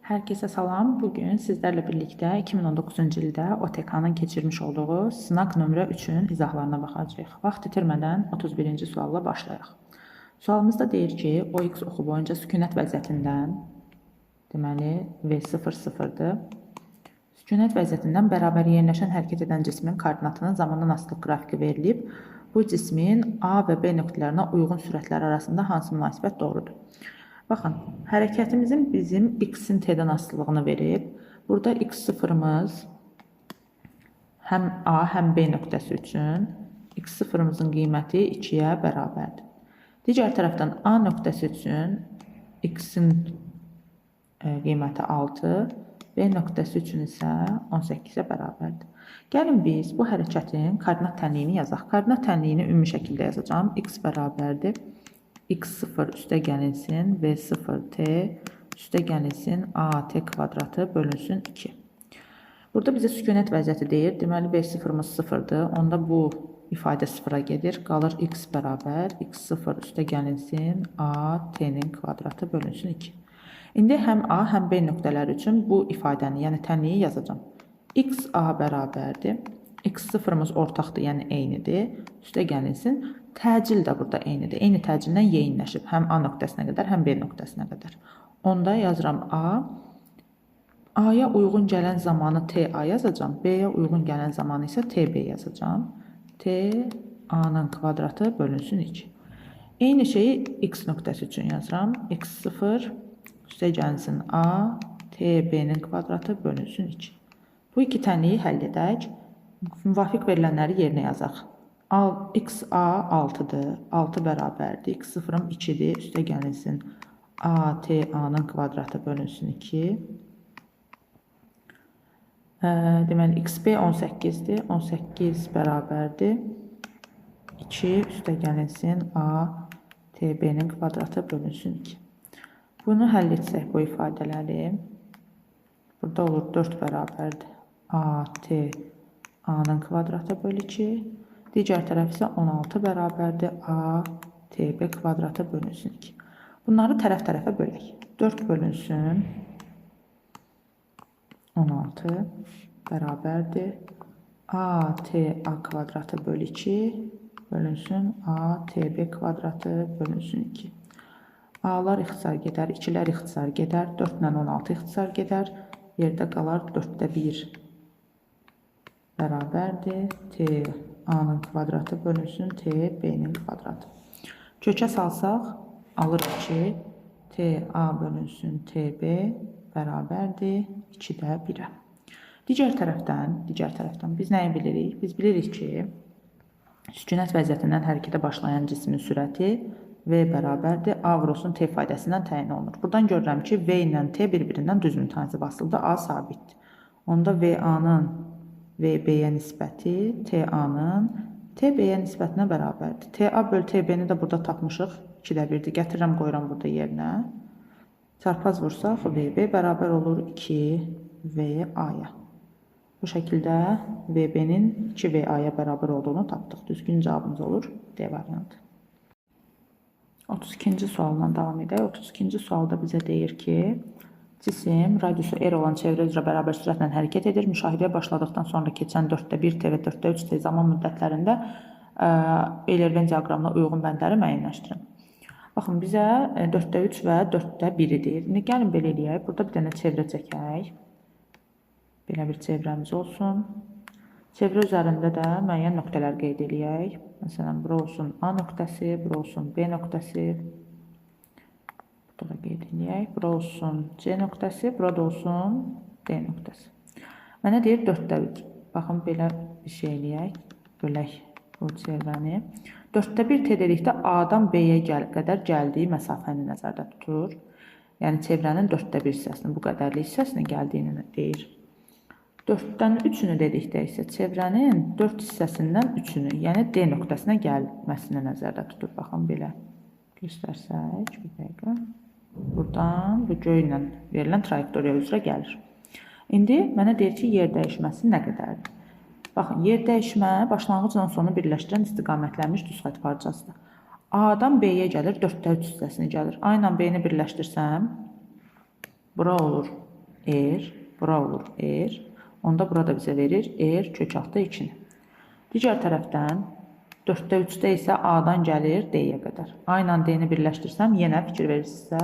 Herkese salam. Bugün sizlerle birlikte 2019-cu ildə OTK-nın keçirmiş olduğu sınaq nömrə 3-ün izahlarına baxacağıq. Vaxt itirmədən 31-ci sualla başlayaq. Sualımızda deyir ki, OX oxu boyunca sükunət vəziyyətindən, deməli V00-dır. Sükunət vəziyyətindən bərabər yerləşən hərəkət edən cismin koordinatının zamandan asılı qrafiki verilib. Bu cismin A və B nöqtələrinə uyğun sürətlər arasında hansı münasibət doğrudur? Baxın, hərəkətimizin bizim x-in t-dən asılılığını verib. Burada x0-ımız həm A, həm B nöqtəsi üçün x0-ımızın qiyməti 2-yə bərabərdir. Digər tərəfdən A nöqtəsi üçün x-in qiyməti 6, B nöqtəsi üçün isə 18-ə bərabərdir. Gəlin biz bu hərəkətin koordinat tənliyini yazaq. Koordinat tənliyini ümumi şəkildə yazacağım. X bərabərdir. x0 üstə gəlinsin v0t üstə gəlinsin at kvadratı bölünsün 2. Burada bizə sükunət vəziyyəti deyir. Deməli v0-ımız 0-dır. Onda bu ifadə 0-a gedir. Qalır x bərabər x0 üstə gəlinsin at-nin kvadratı bölünsün 2. İndi həm A, həm B nöqtələri üçün bu ifadəni, yəni tənliyi yazacağım. X A bərabərdir. X0-ımız ortaqdır, yəni eynidir. Üstə gəlinsin. Təcil də burada eynidir. Eyni təcildən yeyinləşib. Həm A nöqtəsinə qədər, həm B nöqtəsinə qədər. Onda yazıram A. A-ya uyğun gələn zamanı TA yazacağım. B-yə uyğun gələn zamanı isə TB yazacağım. T A-nın kvadratı bölünsün 2. Eyni şeyi X nöqtəsi üçün yazıram. X0 üstə gəlsin A, TB-nin kvadratı bölünsün 2. Bu iki tənliyi həll edək. Müvafiq verilənləri yerinə yazaq. XA 6-dır, 6 bərabərdir, x0-ım 2-dir, üstə gəlinsin ATA-nın kvadratı bölünsün 2. Deməli, XB 18-dir, 18 bərabərdir, 2 üstə gəlinsin ATB-nin kvadratı bölünsün 2. Bunu həll etsək bu ifadələri, burada olur 4 bərabərdir, ATA-nın kvadratı bölü 2. Digər tərəf isə 16 bərabərdir ATB kvadratı bölünsün 2. Bunları tərəf-tərəfə bölək. 4 bölünsün 16 bərabərdir ATA kvadratı bölü 2 bölünsün ATB kvadratı bölünsün 2. A'lar ixtisar gedər, 2-lər ixtisar gedər, 4 ilə 16 ixtisar gedər. Yerdə qalar 4də 1 bərabərdir A-nın kvadratı bölünsün TB-nin kvadratı. Kökə salsaq, alırıq ki, TA bölünsün TB bərabərdir 2də 1-ə. Digər tərəfdən biz nəyi bilirik? Biz bilirik ki, sükunət vəziyyətindən hərəkətə başlayan cismin sürəti V bərabərdir A vurulsun T faydasından təyin olunur. Buradan görürəm ki, V ilə T bir-birindən düz mütənasib asılıdır, A sabitdir. Onda VA-nın VB-yə nisbəti TA-nın TB-yə nisbətinə bərabərdir. TA bölü TB-ni də burada tapmışıq. 2də 1-dir. Gətirirəm, qoyuram burada yerinə. Çarpaz vursaq, VB bərabər olur 2VA-ya. Bu şəkildə VB-nin 2VA-ya bərabər olduğunu tapdıq. Düzgün cavabımız olur D variantı. 32-ci sualla davam edək. 32-ci sualda bizə deyir ki, cisim radiusu R olan çevrə üzrə bərabər sürətlə hərəkət edir. Müşahidəyə başladıqdan sonra keçən 4də 1 T və 4də 3 T zaman müddətlərində Eylerven diaqramına uyğun bəndləri müəyyənləşdirin. Baxın, bizə 4də 3 və 4də 1-i deyir. İndi gəlin belə eləyək. Burada bir dənə çevrə çəkək. Belə bir çevrəmiz olsun. Çevrə üzərində də müəyyən nöqtələr qeyd eləyək. Məsələn, bura olsun A nöqtəsi, bura olsun B nöqtəsi. Burada da qeyd edək. Bura olsun C nöqtəsi, burada olsun D nöqtəsi. Mənə deyir 4də 3. Baxın, belə bir şey eləyək. Bölək bu çevrəni. 4də 1 T dedikdə A-dan B-yə qədər gəldiyi məsafəni nəzərdə tutur. Yəni, çevrənin 4də 1 hissəsinin, bu qədərli hissəsinin gəldiyini deyir. 4-dən 3-ünü dedikdə isə çevrənin 4 hissəsindən 3-ünü, yəni D nöqtəsinə gəlməsini nəzərdə tutur. Baxın, belə göstərsək, bir dəqiqə. Buradan bu göylə verilən trayektoriya üzrə gəlir. İndi mənə deyir ki, yer dəyişməsi nə qədərdir? Baxın, yer dəyişmə başlanğıcla sonu birləşdirən istiqamətlənmiş düz xətt parçasıdır. A-dan B-yə gəlir, 4də 3 hissəsini gəlir. A ilə B-ni birləşdirsəm, bura olur R, bura olur R. Onda burada bizə verir R kök altı 2-ni. Digər tərəfdən 4-də 3-də isə A-dan gəlir D-yə qədər. A ilə D-ni birləşdirsəm, yenə fikir verirsinizsə,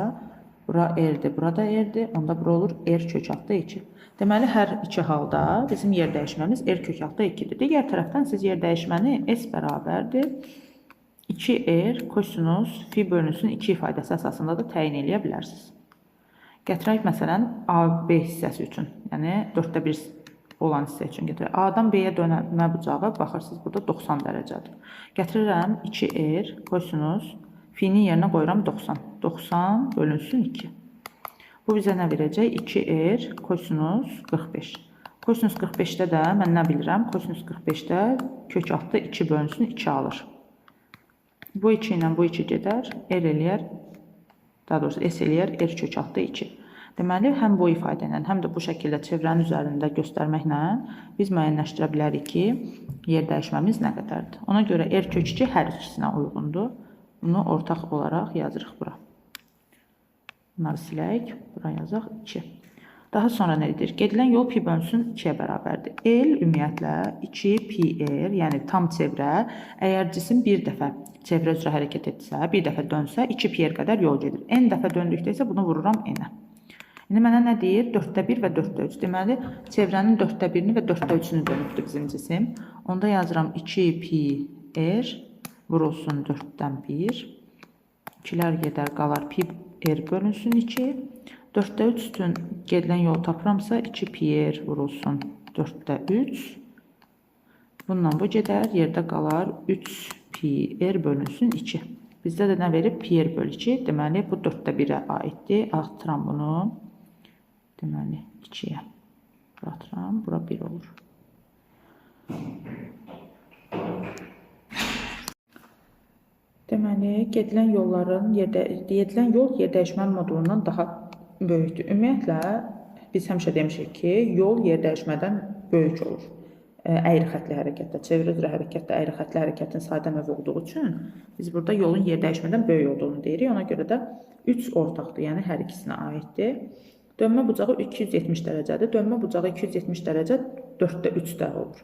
bura R-dir, burada R-dir, onda bura olur R kök altı 2. Deməli, hər iki halda bizim yer dəyişməmiz R kök altı 2-dir. Digər tərəfdən siz yer dəyişməni S bərabərdir 2R kosinus fi bölünsün 2 ifadəsi əsasında da təyin edə bilərsiniz. Gətirək məsələn AB hissəsi üçün, yəni 4-də 1 olan hissə üçün gətirək. A-dan B-yə dönmə bucağı baxırsınız burada 90 dərəcədir. Gətirirəm 2R kosinus fi-nin yerinə qoyuram 90. 90 bölünsün 2. Bu bizə nə verəcək? 2R kosinus 45. Kosinus 45-də də mən nə bilirəm? Kosinus 45-də kök altı 2 bölünsün 2 alır. Bu 2 ilə bu 2 gedər, R eləyər, daha doğrusu S eləyər, R kök altı 2. Deməli, həm bu ifadə ilə, həm də bu şəkildə çevrənin üzərində göstərməklə biz müəyyənləşdirə bilərik ki, yer dəyişməmiz nə qədərdir. Ona görə R kök 2 hər ikisinə uyğundur. Bunu ortaq olaraq yazırıq bura. Bunları silək, bura yazaq 2. Daha sonra nə edir? Gedilən yol pi bölünsün 2-yə bərabərdir. L ümumiyyətlə 2πr, yəni tam çevrə, əgər cisim bir dəfə çevrə üzrə hərəkət etsə, bir dəfə dönsə, 2πr qədər yol gedir. N dəfə döndükdə isə bunu vururam n-ə. İndi mənə nə deyir? 4-də 1 və 4-də 3. Deməli, çevrənin 4-də 1-ni və 4-də 3-ünü dönübdür bizim cisim. Onda yazıram 2πr vurulsun 4-dən 1. 2-lər gedər, qalar πr bölünsün 2. 4-də 3 üçün gedilən yolu tapıramsa 2πr vurulsun 4-də 3. Bununla bu gedər, yerdə qalar 3πr bölünsün 2. Bizdə də nə verib? πr bölü 2. Deməli, bu 4-də 1-ə aiddir. Atıram bunu. Deməli, 2-yə. Atıram, bura 1 olur. Deməli, gedilən yol yer dəyişmə modulundan daha böyükdür. Ümumiyyətlə, biz həmişə demişik ki, yol yer dəyişmədən böyük olur. Əyri xətli hərəkətdə, çevrə üzrə hərəkətdə əyri xətli hərəkətin sadə növ olduğu üçün biz burada yolun yer dəyişmədən böyük olduğunu deyirik. Ona görə də 3 ortaqdır, yəni hər ikisinə aiddir. Dönmə bucağı 270 dərəcədir. Dönmə bucağı 270 dərəcə 4-də 3-də olur.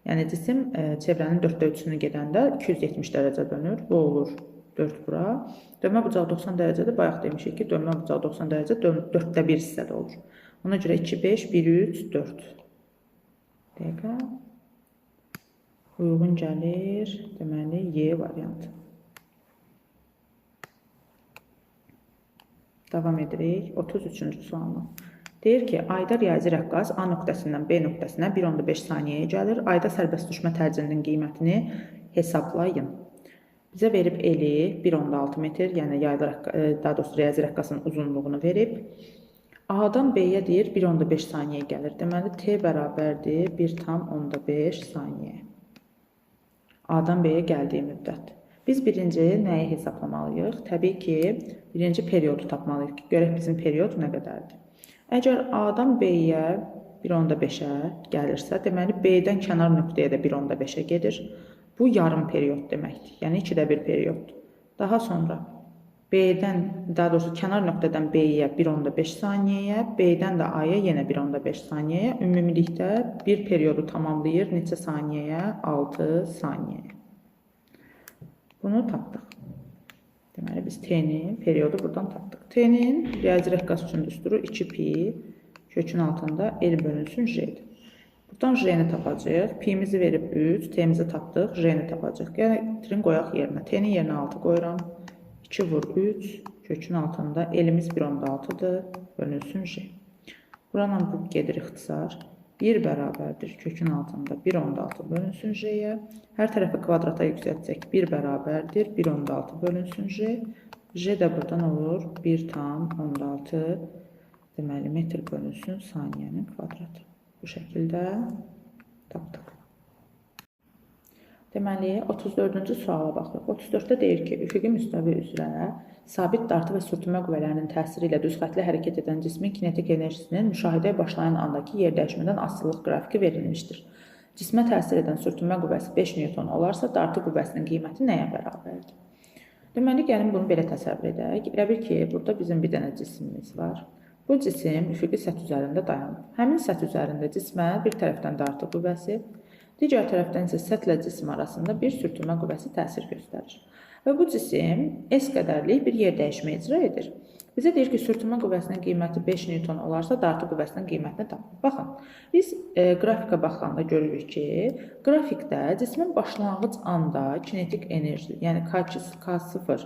Yəni cisim çevrənin 4-də 3-ünü gedəndə 270 dərəcə dönür. Bu olur 4 bura. Dönmə bucağı 90 dərəcədir. Bayaq demişik ki, dönmə bucağı 90 dərəcə 4-də 1 hissədə olur. Ona görə 2, 5, 1, 3, 4. Dəqiqə. Uyğun gəlir. Deməli, Y variantı. Davam edirik. 33-cü sualına. Deyir ki, ayda riyazi rəqqas A nöqtəsindən B nöqtəsinə 1,5 saniyəyə gəlir. Ayda sərbəst düşmə tərcinin qiymətini hesablayın. Bizə verib eli 1,6 metr, yəni yaylı daha doğrusu riyazi rəqqasın uzunluğunu verib. A-dan B-yə deyir 1,5 saniyə gəlir. Deməli, T bərabərdir 1,5 saniyə. A-dan B-yə gəldiyi müddət. Biz birinci nəyi hesablamalıyıq? Təbii ki, birinci periodu tapmalıyıq ki, görək bizim period nə qədərdir. Əgər A-dan B-yə 1,5-ə gəlirsə, deməli B-dən kənar nöqtəyə də 1,5-ə gedir. Bu yarım period deməkdir, yəni 2də 1 perioddur. Daha sonra B-dən, daha doğrusu kənar nöqtədən B-yə 1,5 saniyəyə, B-dən də A-ya yenə 1,5 saniyəyə, ümumilikdə bir periodu tamamlayır neçə saniyəyə? 6 saniyəyə. Bunu tapdıq. Deməli, biz T-nin periodu buradan tapdıq. T-nin riyazi rəqqas üçün düsturu 2pi kökün altında L bölünsün J-dir. Buradan J-ni tapacaq. Pi-mizi verib 3, T-mizi tapdıq, J-ni tapacaq. Gətirin qoyaq yerinə. T-nin yerinə 6 qoyuram. 2 vur 3, kökün altında L-imiz 1,6-dır, bölünsün J. Buradan bu gedir ixtisar. 1 bərabərdir kökün altında 1,6 bölünsün J-yə. Hər tərəfi kvadrata yüksəltsək 1 bərabərdir 1,6 bölünsün J. J də buradan olur 1,6 deməli metr bölünsün saniyənin kvadratı. Bu şəkildə tapdıq. Deməli, 34-cü suala baxırıq. 34-də deyir ki, üfüqi müstəvi üzrə sabit dartı və sürtünmə qüvvələrinin təsiri ilə düz xətli hərəkət edən cismin kinetik enerjisinin müşahidəyə başlayan andakı yer dəyişmədən asılılıq qrafiki verilmişdir. Cismə təsir edən sürtünmə qüvvəsi 5 Newton olarsa, dartı qüvvəsinin qiyməti nəyə bərabərdir? Deməli, gəlin bunu belə təsəvvür edək. Elə bil ki, burada bizim bir dənə cismimiz var. Bu Bu cisim üfüqi səth üzərində dayanır. Həmin səth üzərində cismə bir tərəfdən dartı qüvvəsi, digər tərəfdən isə səthlə cisim arasında bir sürtünmə qüvvəsi təsir göstərir. Və bu cisim S qədərlik bir yer dəyişmə icra edir. Bizə deyir ki, sürtünmə qüvvəsinin qiyməti 5 Newton olarsa, dartı qüvvəsinin qiymətini tapın. Baxın, biz qrafika baxanda görürük ki, qrafikdə cismin başlanğıc anda kinetik enerji, yəni K0,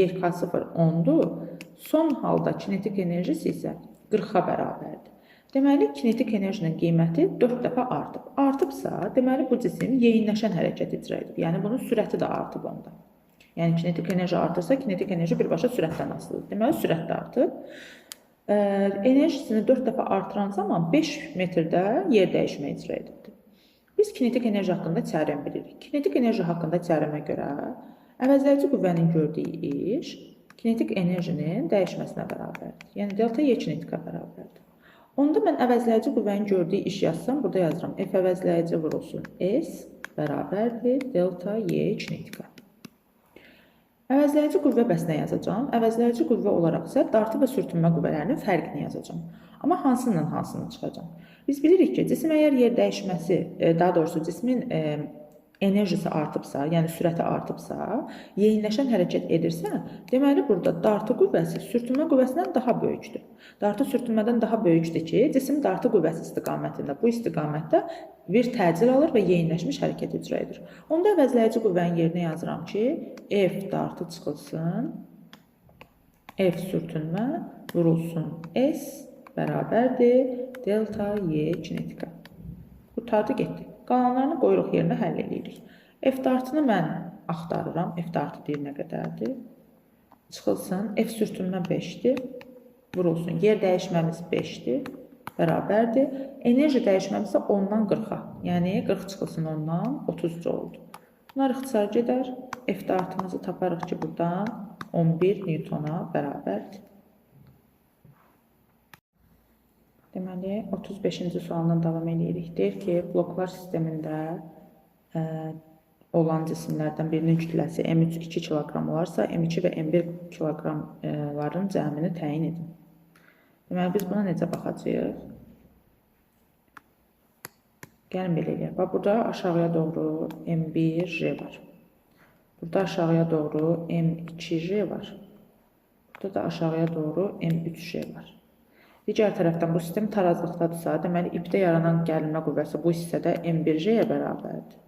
yer K0 10-dur, son halda kinetik enerjisi isə 40-a bərabərdir. Deməli, kinetik enerjinin qiyməti 4 dəfə artıb. Artıbsa, deməli, bu cisim yeyinləşən hərəkət icra edir. Yəni, bunun sürəti də artıb onda. Yəni, kinetik enerji artırsa, kinetik enerji birbaşa sürətdən asılıdır. Deməli, sürət də artıb. Enerjisini 4 dəfə artıran zaman 5 metrdə yer dəyişmə icra edirdi. Biz kinetik enerji haqqında teorem bilirik. Kinetik enerji haqqında teoremə görə əvəzləyici qüvvənin gördüyü iş kinetik enerjinin dəyişməsinə bərabərdir. Yəni, delta Y kinetikə bərabərdir. Onda mən əvəzləyici qüvvənin gördüyü iş yazsam, burada yazıram. F əvəzləyici vurulsun S bərabərdir delta Y kinetikə. Əvəzləyici qüvvə bəs nə yazacağım? Əvəzləyici qüvvə olaraq isə dartı və sürtünmə qüvvələrinin fərqini yazacağım. Amma hansından hansını çıxacağım? Biz bilirik ki, cisim əgər yer dəyişməsi, daha doğrusu cismin enerjisi artıbsa, yəni sürəti artıbsa, yeyinləşən hərəkət edirsə, deməli, burada dartı qüvvəsi sürtünmə qüvvəsindən daha böyükdür. Dartı sürtünmədən daha böyükdür ki, cisim dartı qüvvəsi istiqamətində, bu istiqamətdə bir təcil alır və yeyinləşmiş hərəkət icra edir. Onda əvəzləyici qüvvənin yerinə yazıram ki, F dartı çıxılsın, F sürtünmə vurulsun S bərabərdir delta Y kinetika. Qurtardı, getdi. Qalanlarını qoyuruq yerinə həll edirik. F dartını mən axtarıram. F dartı deyir nə qədərdir? Çıxılsın. F sürtünmə 5-dir. Vurulsun. Yer dəyişməmiz 5-dir. Bərabərdir. Enerji dəyişməmiz isə 10-dan 40-a. Yəni 40 çıxılsın 10-dan 30 oldu. Bunlar ixtisar gedər. F dartımızı taparıq ki, buradan 11 Newtona bərabərdir. Deməli, 35-ci sualdan davam edirik. Deyir ki, bloklar sistemində olan cisimlərdən birinin kütləsi M3 2 kiloqram olarsa, M2 və M1 kiloqramların cəmini təyin edin. Deməli, biz buna necə baxacağıq? Gəlin belə eləyək. Bax, burada aşağıya doğru M1J var. Burada aşağıya doğru M2J var. Burada da aşağıya doğru M3J var. Digər tərəfdən bu sistem tarazlıqdadırsa, deməli, ipdə yaranan gəlinmə qüvvəsi bu hissədə M1J-yə bərabərdir.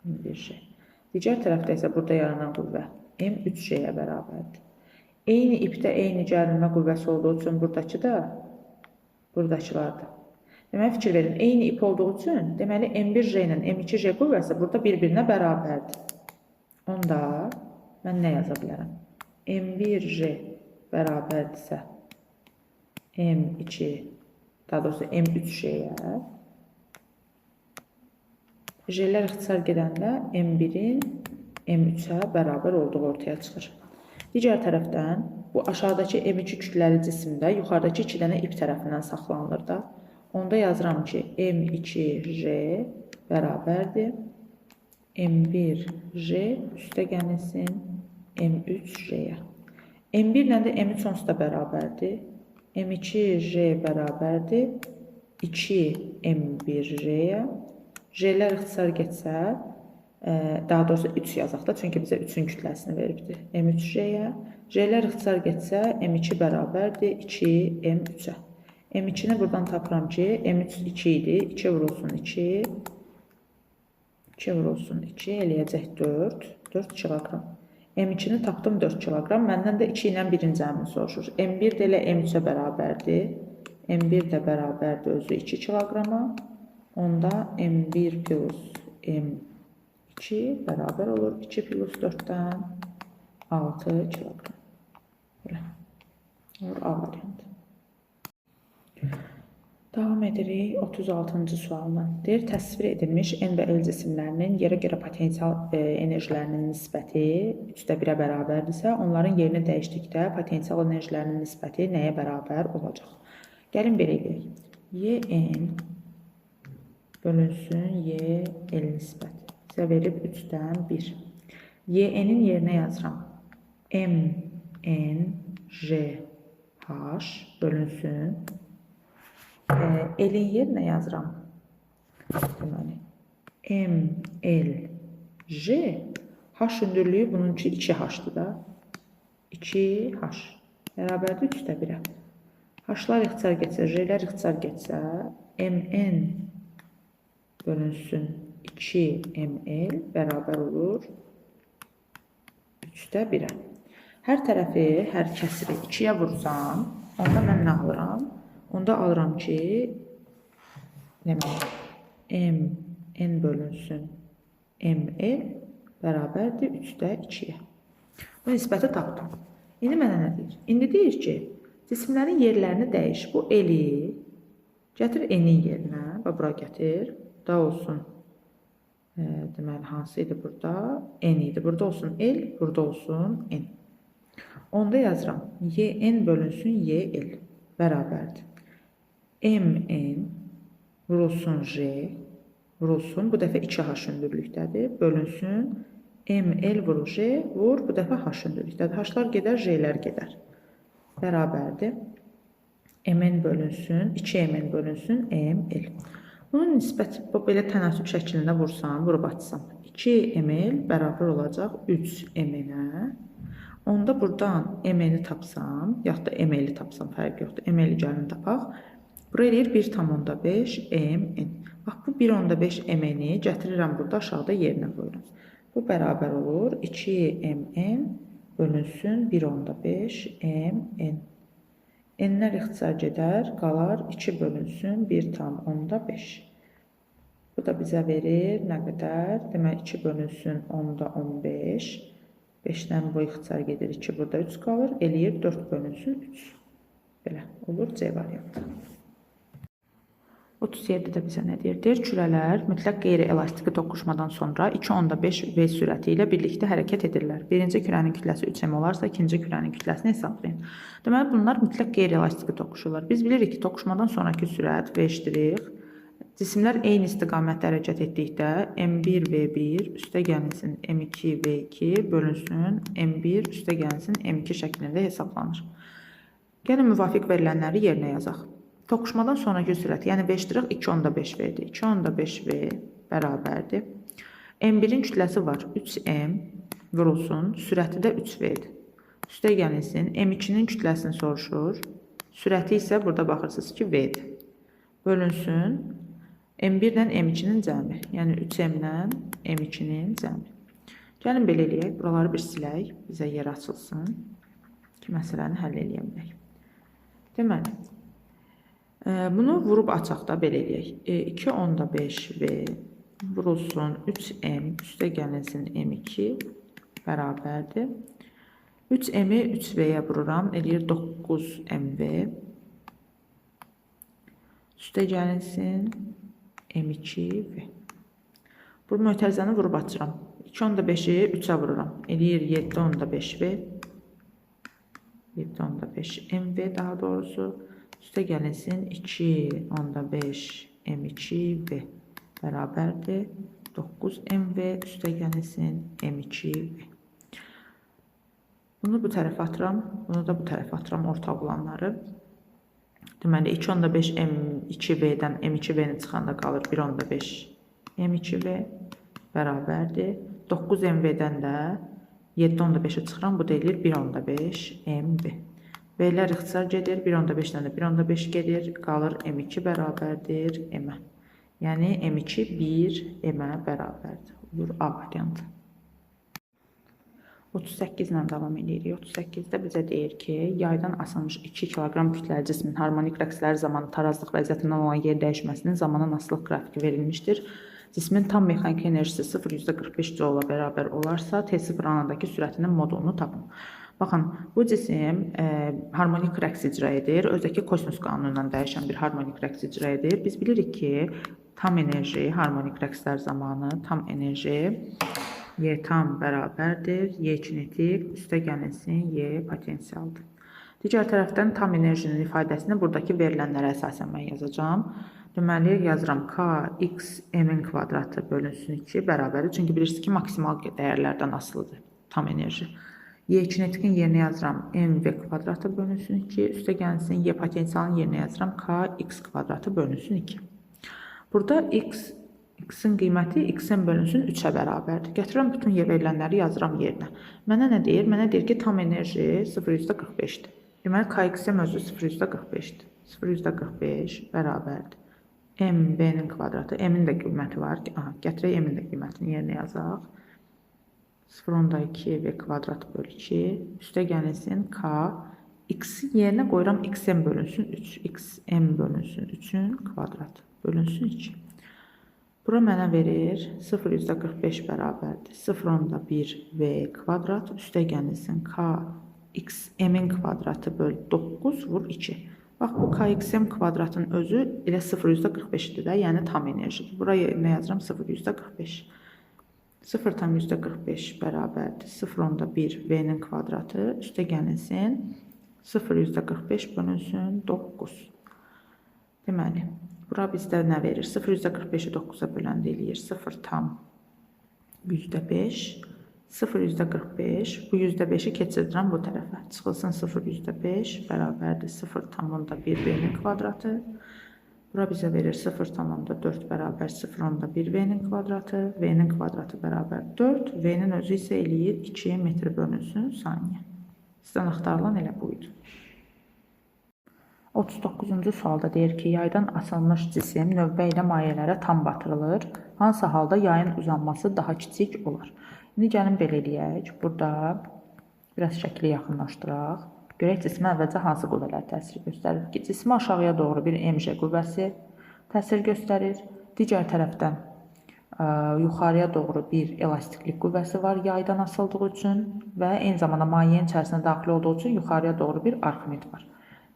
M1J. Digər tərəfdə isə burada yaranan qüvvə M3J-yə bərabərdir. Eyni ipdə eyni gəlinmə qüvvəsi olduğu üçün buradakı da, buradakılar da. Deməli, fikir verin, eyni ip olduğu üçün, deməli, M1J ilə M2J qüvvəsi burada bir-birinə bərabərdir. Onda mən nə yaza bilərəm? M1J bərabərdirsə, M2, daha doğrusu M3J-yə, J-lər ixtisar gedəndə M1-in M3-ə bərabər olduğu ortaya çıxır. Digər tərəfdən, bu aşağıdakı M2 kütləli cisimdə yuxarıdakı 2 dənə ip tərəfindən saxlanılır da. Onda yazıram ki, M2J bərabərdir. M1J üstə gəlsin M3J-yə. M1 ilə də M3 onsuz da bərabərdir. M2J bərabərdir 2M1J-yə. J-lər ixtisar getsə, daha doğrusu 3 yazaq da, çünki bizə 3-ün kütləsini veribdir. M3J-yə. J-lər ixtisar getsə, M2 bərabərdir 2M3-ə. M2-ni buradan tapıram ki, M3 2 idi. 2 vurulsun 2. 2 vurulsun 2, eləyəcək 4. 4 kiloqram. M2-ni tapdım 4 kiloqram. Məndən də 2 ilə birin cəmini soruşur. M1 də elə M3-ə bərabərdir. M1 də bərabərdir özü 2 kiloqrama. Onda M1 plus M2 bərabər olur. 2 plus 4-dən 6 kiloqram. Belə. Olur A variantı. Davam edirik 36-cı sualla. Deyir, təsvir edilmiş N və L cisimlərinin yerə görə potensial enerjilərinin nisbəti 3/1-ə bərabərdirsə, onların yerini dəyişdikdə potensial enerjilərinin nisbəti nəyə bərabər olacaq? Gəlin belə eləyək. YN bölünsün YL nisbəti. Sizə verib 3/1. YN-in yerinə yazıram. MN J H bölünsün. Elin yerinə yazıram. Deməli, ML J H hündürlüyü bununki 2H-dır da. 2H bərabərdir 3/1-ə. H-lar ixtisar getsə, J-lər ixtisar getsə, MN bölünsün 2ML bərabər olur 3/1-ə. Hər tərəfi, hər kəsiri 2-yə vursam, onda mən nə alıram? Onda alıram ki, MN bölünsün ML bərabərdir 3/2-yə. Bu nisbəti tapdım. İndi mənə nə deyir? İndi deyir ki, cisimlərin yerlərini dəyiş. Bu L-i gətir N-in yerinə və bura gətir. Da olsun, deməli, hansı idi burada? N idi. Burada olsun L, burada olsun N. Onda yazıram. YN bölünsün YL bərabərdir. MN vurulsun J vurulsun. Bu dəfə 2H hündürlükdədir. Bölünsün. ML vurul J vur. Bu dəfə H hündürlükdədir. H-lar gedər, J-lər gedər. Bərabərdir. MN bölünsün. 2MN bölünsün ML. Bunun nisbəti belə tənasüb şəklində vursam, vurub açsam. 2ML bərabər olacaq 3MN-ə. Onda buradan MN-i tapsam, yaxud da ML-i tapsam, fərq yoxdur. ML-i gəlin tapaq. Bura eləyir 1/5 MN. Bax, bu 1/5 MN-i gətirirəm burada aşağıda yerinə qoyuram. Bu bərabər olur 2MN bölünsün 1/5 MN. N-lər ixtisar gedər, qalar 2 bölünsün 1/5. Bu da bizə verir nə qədər? Demək 2 bölünsün 10/15. 5-dən bu ixtisar gedir, 2 burada 3 qalır. Eləyir 4 bölünsün 3. Belə olur C variantı. 37-də bizə nə deyir? Deyir, kürələr mütləq qeyri-elastiki toqquşmadan sonra 2/5 V sürəti ilə birlikdə hərəkət edirlər. Birinci kürənin kütləsi 3M olarsa, ikinci kürənin kütləsini hesablayın. Deməli, bunlar mütləq qeyri-elastiki toqquşurlar. Biz bilirik ki, toqquşmadan sonraki sürət V işdirik. Cisimlər eyni istiqamətdə hərəkət etdikdə M1 V1 üstə gəlinsin M2 V2 bölünsün M1 üstə gəlinsin M2 şəklində hesablanır. Gəlin müvafiq verilənləri yerinə yazaq. Toqquşmadan sonraki sürət, yəni V iştirik 2/5 V-dir. 2/5 V bərabərdir. M1-in kütləsi var 3M vurulsun, sürəti də 3V-dir. Üstə gəlinsin M2-nin kütləsini soruşur. Sürəti isə burada baxırsınız ki V-dir. Bölünsün M1 ilə M2-nin cəmi, yəni 3M ilə M2-nin cəmi. Gəlin belə eləyək, buraları bir silək, bizə yer açılsın ki, məsələni həll eləyə bilək. Deməli, bunu vurub açaq da belə eləyək. 2/5 V vurulsun 3M üstə gəlinsin M2 bərabərdir. 3M-i 3V-yə vururam, eləyir 9MV. Üstə gəlinsin M2V. Bu mötərizəni vurub açıram. 2/5-i 3-ə vururam. Eləyir 7/5V. 7/5MV daha doğrusu. Üstə gəlinsin 2/5 M2V bərabərdir. 9MV üstə gəlinsin M2V. Bunu bu tərəfə atıram. Bunu da bu tərəfə atıram, orta olanları. Deməli, 2/5 M2V-dən M2V-ni çıxanda qalır 1/5 M2V bərabərdir. 9MV-dən də 7/5-i çıxıram, bu da eləyir 1/5 MV. V-lər ixtisar gedir, 1/5-dən də 1/5 gedir, qalır M2 bərabərdir M-ə. Yəni, M2 1 M-ə bərabərdir. Olur A variantı. 38 ilə davam edirik. 38-də bizə deyir ki, yaydan asılmış 2 kiloqram kütləli cismin harmonik rəqsləri zamanı tarazlıq vəziyyətindən olan yer dəyişməsinin zamanın asılılıq qrafiki verilmişdir. Cismin tam mexaniki enerjisi 0,45 joulə bərabər olarsa, T0 anındakı sürətinin modulunu tapın. Baxın, bu cisim harmonik rəqs icra edir. Özdəki kosinus qanunundan dəyişən bir harmonik rəqs icra edir. Biz bilirik ki, tam enerji harmonik rəqslər zamanı tam enerji Y tam bərabərdir, Y kinetik, üstə gəlinsin, Y potensialdır. Digər tərəfdən tam enerjinin ifadəsini buradakı verilənlərə əsasən mən yazacağım. Deməli, yazıram K x m-in kvadratı bölünsün 2 bərabərdir. Çünki bilirsiniz ki, maksimal dəyərlərdən asılıdır tam enerji. Y kinetikin yerinə yazıram mv kvadratı bölünsün 2. Üstə gəlsin y potensialın yerinə yazıram kx kvadratı bölünsün 2. Burada x'in qiyməti x-in bölünsün 3-ə bərabərdir. Gətirəm bütün y verilənləri yazıram yerinə. Mənə nə deyir? Mənə deyir ki, tam enerji 0,45-dir. Deməli, kx-in özü 0,45-dir. 0,45 bərabərdir. MB-nin kvadratı, m-in də qiyməti var. Gətirək m-in də qiymətini yerinə yazaq. 0,2 v kvadrat bölü 2. Üstə gəlsin k. X-in yerinə qoyuram xm bölünsün 3. xm bölünsün 3-ün kvadratı bölünsün 2. Bura mənə verir 0,45 bərabərdir. 0,1 v kvadrat üstə gəlsin k xm-in kvadratı bölü 9 vur 2. Bax, bu kxm kvadratın özü elə 0,45-dir də, yəni tam enerjidir. Buraya nə yazıram? 0,45. 0,45 bərabərdir. 0,1 v-nin kvadratı üstə gəlsin 0,45 bölünsün 9. Deməli, bura bizdə nə verir? 0,45-i 9-a böləndə eləyir 0,5. 0,45. Bu %5-i keçirdirəm bu tərəfə. Çıxılsın 0,5 bərabərdir 0,1 v-nin kvadratı. Bura bizə verir 0,4 bərabər 0,1 v-nin kvadratı. V-nin kvadratı bərabər 4. V-nin özü isə eləyir 2 metr bölünsün saniyə. Sizdən axtarılan elə buydu. 39-cu sualda deyir ki, yaydan asılmış cisim növbə ilə mayələrə tam batırılır. Hansı halda yayın uzanması daha kiçik olar? İndi gəlin belə eləyək. Burada biraz şəkli yaxınlaşdıraq. Görək cismə əvvəlcə hansı qüvvələr təsir göstərir ki, cismə aşağıya doğru bir mj qüvvəsi təsir göstərir. Digər tərəfdən yuxarıya doğru bir elastiklik qüvvəsi var yaydan asıldığı üçün və eyni zamanda mayenin içərisinə daxil olduğu üçün yuxarıya doğru bir Arximid var.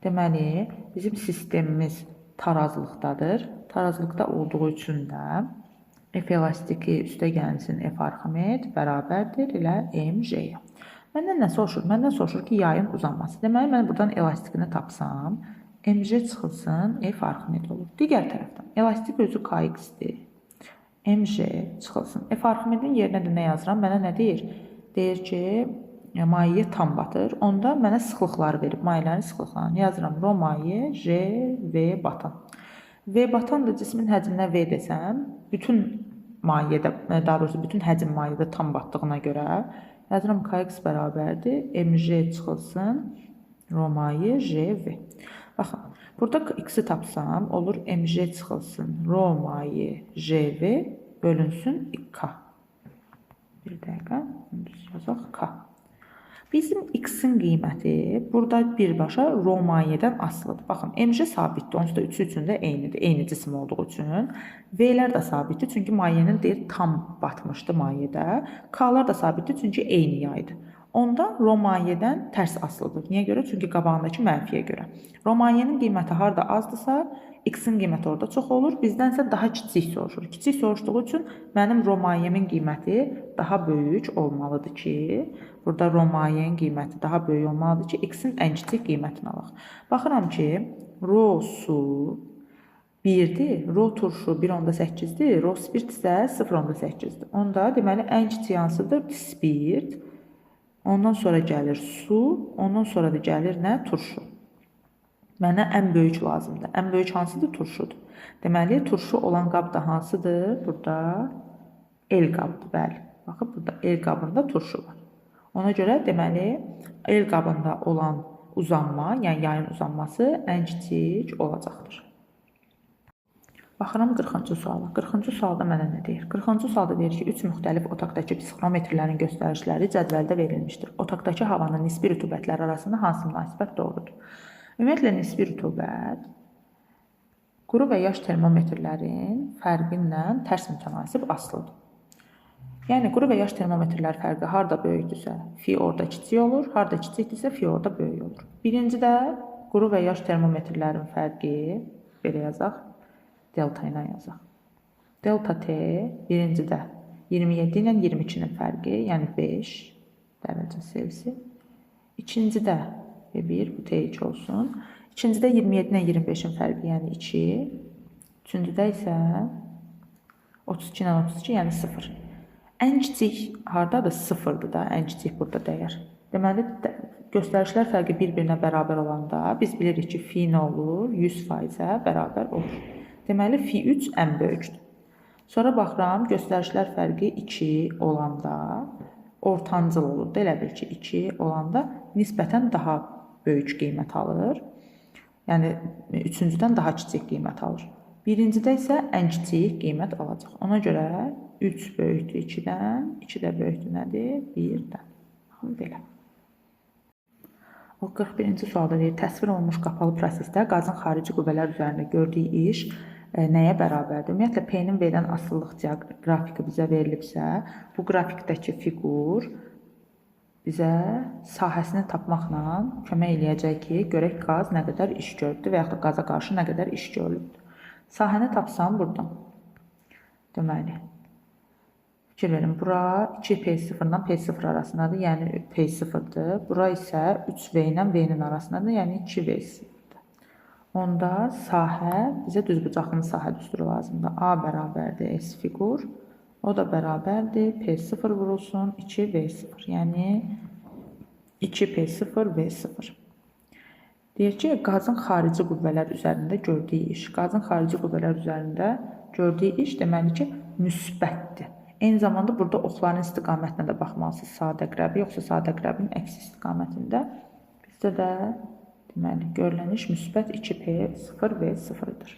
Deməli, bizim sistemimiz tarazlıqdadır. Tarazlıqda olduğu üçün də F elastiki üstə gəlsin F Arximid bərabərdir ilə mj-yə. Məndən nə soruşur? Məndən soruşur ki, yayın uzanması. Deməli, mən buradan elastikini tapsam, mj çıxılsın F Arximid olur. Digər tərəfdən, elastik özü kx-dir. mj çıxılsın. F Arximidin yerinə də nə yazıram? Mənə nə deyir? Deyir ki, mayeyə tam batır. Onda mənə sıxlıqları verib, mayələrin sıxlıqlarını yazıram. Rho maye, J, V batan. V batan da cismin həcminə V desəm, bütün mayedə, daha doğrusu bütün həcm mayedə tam batdığına görə yazıram kx bərabərdir. mj çıxılsın, rho maye, J, V. Baxın, burada x-i tapsam, olur mj çıxılsın, rho maye, J, V bölünsün k. Bir dəqiqə, yazaq k. Bizim x-in qiyməti burada birbaşa rho mayədən asılıdır. Baxın, mj sabitdir, onsuz da 3 üçün də eynidir, eyni cisim olduğu üçün. V-lər də sabitdir, çünki mayenin deyir tam batmışdı mayədə. K-lar da sabitdir, çünki eyni yaydır. Onda rho mayədən tərs asılıdır. Niyə görə? Çünki qabağındakı mənfiyə görə. Rho mayenin qiyməti harda azdısa, x-in qiyməti orada çox olur. Bizdənsə daha kiçik soruşur. Kiçik soruşduğu üçün mənim rho mayemin qiyməti daha böyük olmalıdır ki, burada rho mayenin qiyməti daha böyük olmalıdır ki, x-in ən kiçik qiymətini alaq. Baxıram ki, rho su 1-dir, rho turşu 1,8-dir, rho spirt isə 0,8-dir. Onda deməli ən kiçik hansıdır? Spirt. Ondan sonra gəlir su, ondan sonra da gəlir nə? Turşu. Mənə ən böyük lazımdır. Ən böyük hansıdır? Turşudur. Deməli, turşu olan qab da hansıdır? Burada el qabıdır, bəli. Baxın, burada el qabında turşu var. Ona görə deməli, el qabında olan uzanma, yəni yayın uzanması ən kiçik olacaqdır. Baxıram 40-cı suala. 40-cı sualda mənə nə deyir? 40-cı sualda deyir ki, 3 müxtəlif otaqdakı psixrometrlərin göstərişləri cədvəldə verilmişdir. Otaqdakı havanın nisbi rütubətləri arasında hansı münasibət doğrudur? Ümumiyyətlə, nisbi rütubət quru və yaş termometrlərin fərqinlə tərs mütənasib asılıdır. Yəni, quru və yaş termometrlər fərqi harada böyükdürsə, fi orada kiçik olur, harada kiçikdirsə, fi orada böyük olur. Birincidə quru və yaş termometrlərin fərqi, belə yazaq, delta ilə yazaq. Delta T birincidə 27 ilə 22-nin fərqi, yəni 5 dərəcə Selsi. İkincidə 1, bu T2 olsun. İkincidə 27 ilə 25-in fərqi, yəni 2. Üçüncüdə isə 32 ilə 32, yəni 0. Ən kiçik haradadır? 0-dır da, ən kiçik burada dəyər. Deməli, göstərişlər fərqi bir-birinə bərabər olanda biz bilirik ki, fi nə olur? 100%-ə bərabər olur. Deməli, fi 3 ən böyükdür. Sonra baxıram, göstərişlər fərqi 2 olanda ortancıl olur. Elə bil ki, 2 olanda nisbətən daha böyük qiymət alır. Yəni, üçüncüdən daha kiçik qiymət alır. Birincidə isə ən kiçik qiymət alacaq. Ona görə 3 böyükdür 2-dən, 2 də böyükdür nədir? 1-dən. Baxın, belə. O 41-ci sualda deyir, təsvir olunmuş qapalı prosesdə qazın xarici qüvvələr üzərində gördüyü iş nəyə bərabərdir? Ümumiyyətlə, P-nin verilən asıllıq qrafiki bizə verilibsə, bu qrafikdəki fiqur bizə sahəsini tapmaqla kömək eləyəcək ki, görək qaz nə qədər iş görübdür və yaxud da qaza qarşı nə qədər iş görülübdür. Sahəni tapsam buradan. Deməli, fikir verin, bura 2P0-dan P0 arasındadır, yəni P0-dır. Bura isə 3V ilə V-nin arasındadır, yəni 2V0-dır. Onda sahə, bizə düzbucaqlı sahə düsturu lazımdır. A bərabərdir S fiqur, o da bərabərdir P0 vurulsun 2V0, yəni 2P0 V0. Deyir ki, qazın xarici qüvvələr üzərində gördüyü iş. Qazın xarici qüvvələr üzərində gördüyü iş deməli ki, müsbətdir. Eyni zamanda burada oxların istiqamətinə də baxmalısınız. Sadə qrəbi, yoxsa sadə qrəbin əksi istiqamətində. Bizdə də deməli, görülən iş müsbət 2P0 V0-dır.